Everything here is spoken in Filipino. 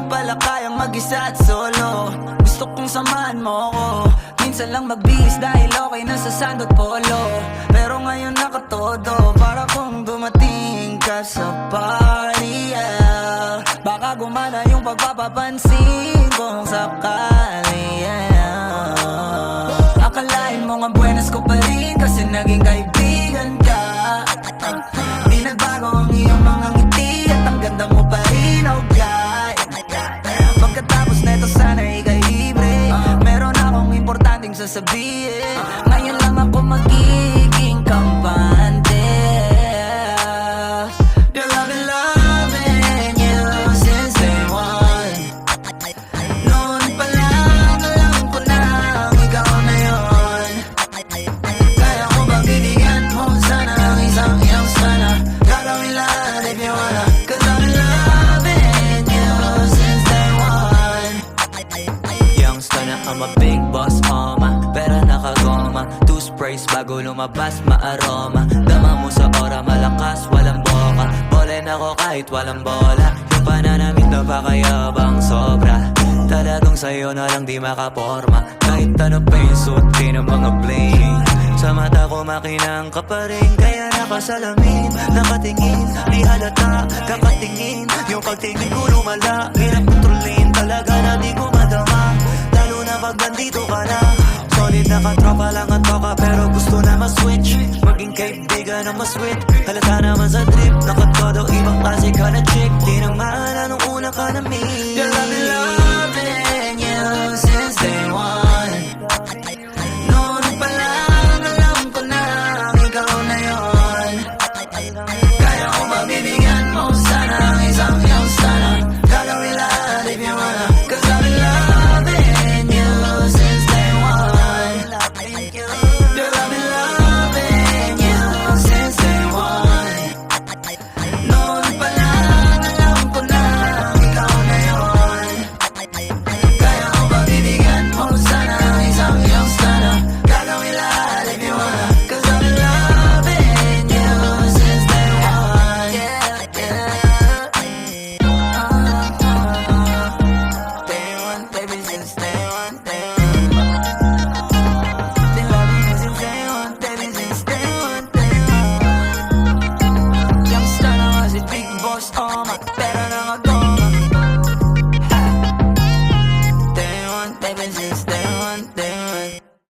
pala kayang mag-isa at solo. Gusto kong samahan mo ko. Minsan lang magbihis dahil okay na sa sand at polo. Pero ngayon nakatodo, para kung dumating ka sa party, yeah. Baka gumana yung pagpapapansin kung sakali, yeah. Akalain mo nga buenas ko pa rin kasi naging kaibigan ka. Di nagbago ang iyong mga ngiti at ang ganda mo pa rin, oh God. Pagkatapos neto sana ika'y libre. Meron akong importanteng sasabihin. Ngayon lang ako magiging kampante. Girl, I've been loving you since day one. Noon pa lang alam ko na ikaw na yun. Kaya ko ba bibigyan mo sana ang isang iyong sana? Gagawin lahat if you wanna. Cause I've been loving you since day one. Youngster na I'm a big boss, pera nakagoma. Two sprays bago lumabas, maaroma. Dama mo sa ora, malakas, walang boka. Bolen ako kahit walang bola. Yung pananamit na pakayabang sobra. Talagang sa'yo na lang di makaporma. Kahit ano pa yung suot, di ng mga bling. Sa mata ko makinang ka pa rin. Kaya nakasalamin, nakatingin. Di halata, kakatingin. Yung pagtingin ko lumala. Hirap kontrolin talaga na di ko madama. Lalo na pag nandito ka na. Solid na katropa lang at toka, pero gusto na ma-switch. Maging kaibigan na ma-sweet. Halata naman sa trip, nakatodo ibang klase ka na chick. Di nang mahala nung una ka na meet. Girl, I've been loving you since day one. Noon pa lang alam ko na ikaw na yun. Kaya ko mabibigyan mo sana ang isang